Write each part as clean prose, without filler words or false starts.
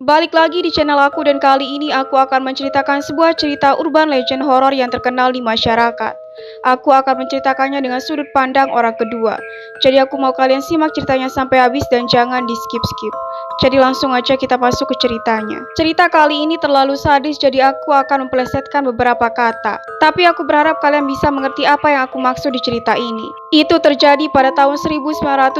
Balik lagi di channel aku dan kali ini aku akan menceritakan sebuah cerita urban legend horor yang terkenal di masyarakat. Aku akan menceritakannya dengan sudut pandang orang kedua. Jadi aku mau kalian simak ceritanya sampai habis dan jangan di skip-skip. Jadi langsung aja kita masuk ke ceritanya. Cerita kali ini terlalu sadis jadi aku akan memplesetkan beberapa kata. Tapi aku berharap kalian bisa mengerti apa yang aku maksud di cerita ini. Itu terjadi pada tahun 1996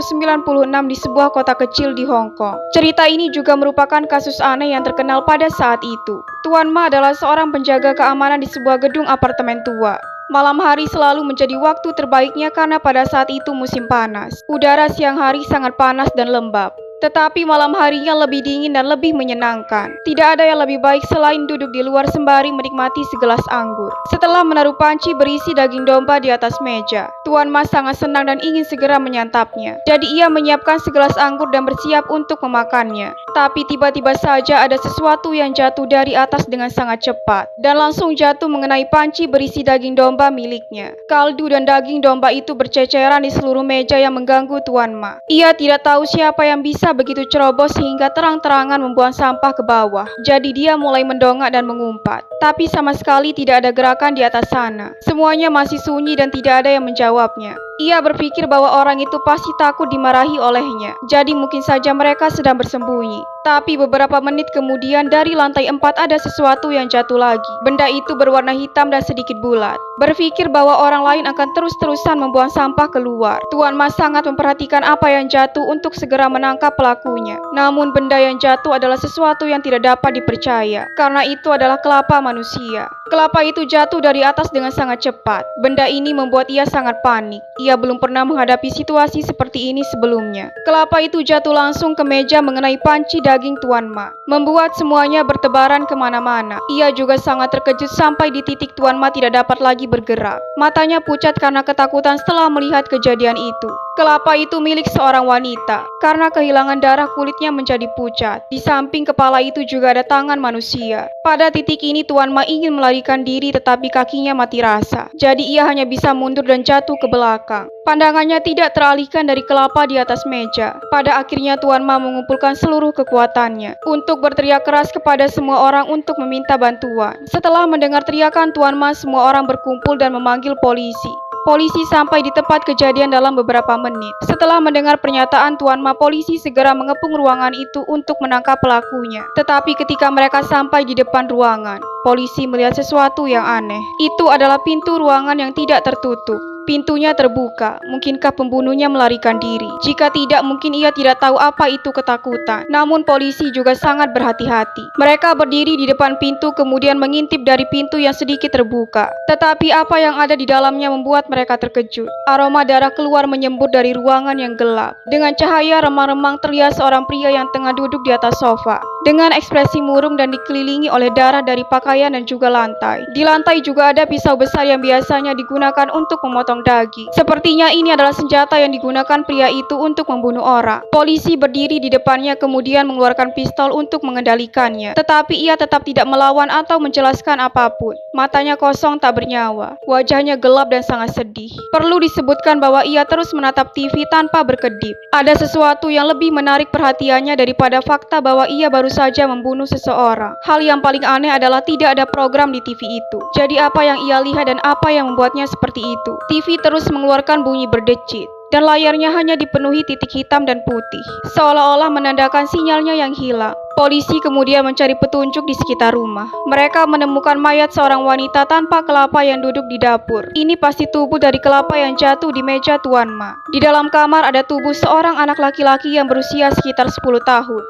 di sebuah kota kecil di Hong Kong. Cerita ini juga merupakan kasus aneh yang terkenal pada saat itu. Tuan Ma adalah seorang penjaga keamanan di sebuah gedung apartemen tua. Malam hari selalu menjadi waktu terbaiknya karena pada saat itu musim panas. Udara siang hari sangat panas dan lembab. Tetapi malam harinya lebih dingin dan lebih menyenangkan. Tidak ada yang lebih baik selain duduk di luar sembari menikmati segelas anggur. Setelah menaruh panci berisi daging domba di atas meja, Tuan Mas sangat senang dan ingin segera menyantapnya. Jadi ia menyiapkan segelas anggur dan bersiap untuk memakannya. Tapi tiba-tiba saja ada sesuatu yang jatuh dari atas dengan sangat cepat dan langsung jatuh mengenai panci berisi daging domba miliknya. Kaldu dan daging domba itu berceceran di seluruh meja yang mengganggu Tuan Ma. Ia tidak tahu siapa yang bisa begitu ceroboh sehingga terang-terangan membuang sampah ke bawah. Jadi dia mulai mendongak dan mengumpat. Tapi sama sekali tidak ada gerakan di atas sana. Semuanya masih sunyi dan tidak ada yang menjawabnya. Ia berpikir bahwa orang itu pasti takut dimarahi olehnya. Jadi mungkin saja mereka sedang bersembunyi. Tapi beberapa menit kemudian dari lantai 4 ada sesuatu yang jatuh lagi. Benda itu berwarna hitam dan sedikit bulat. Berpikir bahwa orang lain akan terus-terusan membuang sampah keluar. Tuan Mas sangat memperhatikan apa yang jatuh untuk segera menangkap pelakunya. Namun benda yang jatuh adalah sesuatu yang tidak dapat dipercaya. Karena itu adalah kelapa manusia. Kelapa itu jatuh dari atas dengan sangat cepat. Benda ini membuat ia sangat panik. Ia belum pernah menghadapi situasi seperti ini sebelumnya. Kelapa itu jatuh langsung ke meja mengenai panci daging Tuan Ma, membuat semuanya bertebaran kemana-mana. Ia juga sangat terkejut sampai di titik Tuan Ma tidak dapat lagi bergerak. Matanya pucat karena ketakutan setelah melihat kejadian itu. Kelapa itu milik seorang wanita. Karena kehilangan darah kulitnya menjadi pucat. Di samping kepala itu juga ada tangan manusia. Pada titik ini Tuan Ma ingin melarikan diri tetapi kakinya mati rasa. Jadi ia hanya bisa mundur dan jatuh ke belakang. Pandangannya tidak teralihkan dari kelapa di atas meja. Pada akhirnya Tuan Ma mengumpulkan seluruh kekuatannya untuk berteriak keras kepada semua orang untuk meminta bantuan. Setelah mendengar teriakan Tuan Ma, semua orang berkumpul dan memanggil polisi. Polisi sampai di tempat kejadian dalam beberapa menit. Setelah mendengar pernyataan Tuan Ma, polisi segera mengepung ruangan itu untuk menangkap pelakunya. Tetapi ketika mereka sampai di depan ruangan, polisi melihat sesuatu yang aneh. Itu adalah pintu ruangan yang tidak tertutup. Pintunya terbuka. Mungkinkah pembunuhnya melarikan diri? Jika tidak, mungkin ia tidak tahu apa itu ketakutan. Namun polisi juga sangat berhati-hati. Mereka berdiri di depan pintu kemudian mengintip dari pintu yang sedikit terbuka. Tetapi apa yang ada di dalamnya membuat mereka terkejut. Aroma darah keluar menyembur dari ruangan yang gelap. Dengan cahaya remang-remang terlihat seorang pria yang tengah duduk di atas sofa. Dengan ekspresi murung dan dikelilingi oleh darah dari pakaian dan juga lantai. Di lantai juga ada pisau besar yang biasanya digunakan untuk memotong daging. Sepertinya ini adalah senjata yang digunakan pria itu untuk membunuh orang. Polisi berdiri di depannya kemudian mengeluarkan pistol untuk mengendalikannya. Tetapi ia tetap tidak melawan atau menjelaskan apapun. Matanya kosong tak bernyawa. Wajahnya gelap dan sangat sedih. Perlu disebutkan bahwa ia terus menatap TV tanpa berkedip. Ada sesuatu yang lebih menarik perhatiannya daripada fakta bahwa ia baru saja membunuh seseorang. Hal yang paling aneh adalah tidak ada program di TV itu. Jadi apa yang ia lihat dan apa yang membuatnya seperti itu? TV terus mengeluarkan bunyi berdecit. Dan layarnya hanya dipenuhi titik hitam dan putih, seolah-olah menandakan sinyalnya yang hilang. Polisi kemudian mencari petunjuk di sekitar rumah. Mereka menemukan mayat seorang wanita tanpa kelapa yang duduk di dapur. Ini pasti tubuh dari kelapa yang jatuh di meja Tuan Ma. Di dalam kamar ada tubuh seorang anak laki-laki yang berusia sekitar 10 tahun.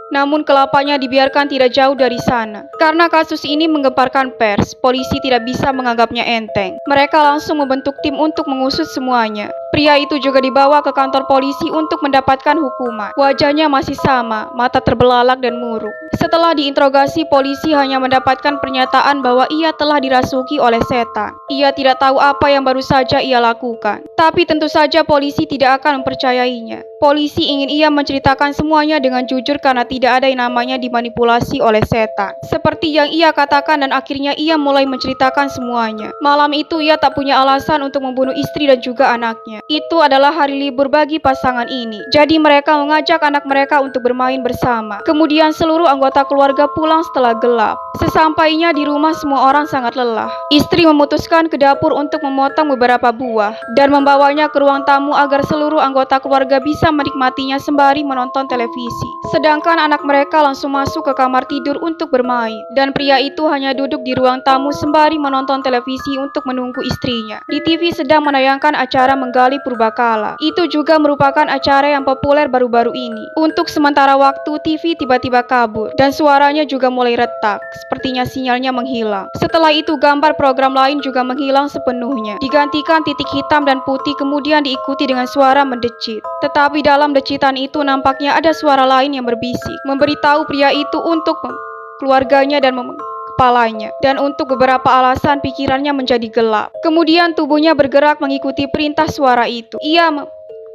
Namun kelapanya dibiarkan tidak jauh dari sana. Karena kasus ini menggemparkan pers, polisi tidak bisa menganggapnya enteng. Mereka langsung membentuk tim untuk mengusut semuanya. Pria itu juga dibawa ke kantor polisi untuk mendapatkan hukuman. Wajahnya masih sama, mata terbelalak dan murung. Setelah diinterogasi, polisi hanya mendapatkan pernyataan bahwa ia telah dirasuki oleh setan. Ia tidak tahu apa yang baru saja ia lakukan. Tapi tentu saja polisi tidak akan mempercayainya. Polisi ingin ia menceritakan semuanya dengan jujur karena tidak ada yang namanya dimanipulasi oleh setan. Seperti yang ia katakan dan akhirnya ia mulai menceritakan semuanya. Malam itu ia tak punya alasan untuk membunuh istri dan juga anaknya. Itu adalah hari libur bagi pasangan ini. Jadi mereka mengajak anak mereka untuk bermain bersama. Kemudian seluruh anggota keluarga pulang setelah gelap. Sesampainya di rumah semua orang sangat lelah. Istri memutuskan ke dapur untuk memotong beberapa buah dan membawanya ke ruang tamu agar seluruh anggota keluarga bisa menikmatinya sembari menonton televisi. Sedangkan anak mereka langsung masuk ke kamar tidur untuk bermain. Dan pria itu hanya duduk di ruang tamu sembari menonton televisi untuk menunggu istrinya. Di TV sedang menayangkan acara menggali purbakala. Itu juga merupakan acara yang populer baru-baru ini. Untuk sementara waktu TV tiba-tiba kabur dan suaranya juga mulai retak. Sepertinya sinyalnya menghilang. Setelah itu gambar program lain juga menghilang sepenuhnya. Digantikan titik hitam dan putih kemudian diikuti dengan suara mendecit. Tetapi dalam decitan itu nampaknya ada suara lain yang berbisik, memberitahu pria itu untuk keluarganya dan kepalanya. Dan untuk beberapa alasan pikirannya menjadi gelap. Kemudian tubuhnya bergerak mengikuti perintah suara itu.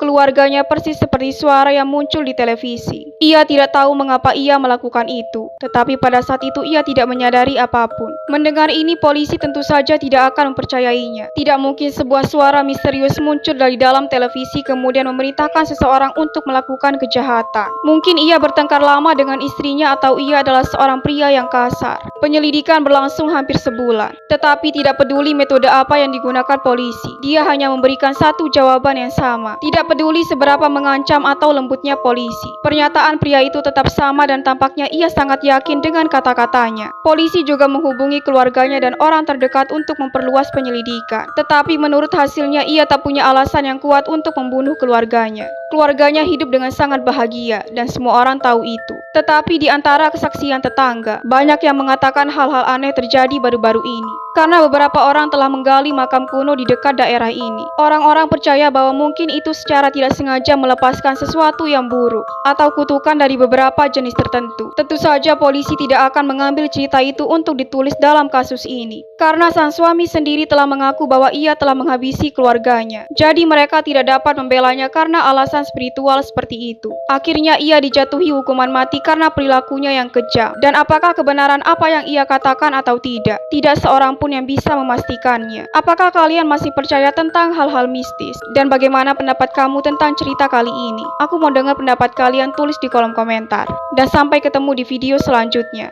Keluarganya persis seperti suara yang muncul di televisi. Ia tidak tahu mengapa ia melakukan itu, tetapi pada saat itu ia tidak menyadari apapun. Mendengar ini polisi tentu saja tidak akan mempercayainya. Tidak mungkin sebuah suara misterius muncul dari dalam televisi kemudian memerintahkan seseorang untuk melakukan kejahatan. Mungkin ia bertengkar lama dengan istrinya atau ia adalah seorang pria yang kasar. Penyelidikan berlangsung hampir sebulan, tetapi tidak peduli metode apa yang digunakan polisi. Dia hanya memberikan satu jawaban yang sama. Tidak peduli seberapa mengancam atau lembutnya polisi. Pernyataan pria itu tetap sama dan tampaknya ia sangat yakin dengan kata-katanya. Polisi juga menghubungi keluarganya dan orang terdekat untuk memperluas penyelidikan. Tetapi menurut hasilnya ia tak punya alasan yang kuat untuk membunuh keluarganya. Keluarganya hidup dengan sangat bahagia dan semua orang tahu itu. Tetapi di antara kesaksian tetangga, banyak yang mengatakan hal-hal aneh terjadi baru-baru ini. Karena beberapa orang telah menggali makam kuno di dekat daerah ini. Orang-orang percaya bahwa mungkin itu secara tidak sengaja melepaskan sesuatu yang buruk atau kutukan dari beberapa jenis tertentu. Tentu saja polisi tidak akan mengambil cerita itu untuk ditulis dalam kasus ini. Karena sang suami sendiri telah mengaku bahwa ia telah menghabisi keluarganya. Jadi mereka tidak dapat membelanya karena alasan spiritual seperti itu. Akhirnya ia dijatuhi hukuman mati karena perilakunya yang kejam. Dan apakah kebenaran apa yang ia katakan atau tidak? Tidak seorang pun yang bisa memastikannya. Apakah kalian masih percaya tentang hal-hal mistis? Dan bagaimana pendapat kamu tentang cerita kali ini? Aku mau dengar pendapat kalian, tulis di kolom komentar. Dan sampai ketemu di video selanjutnya.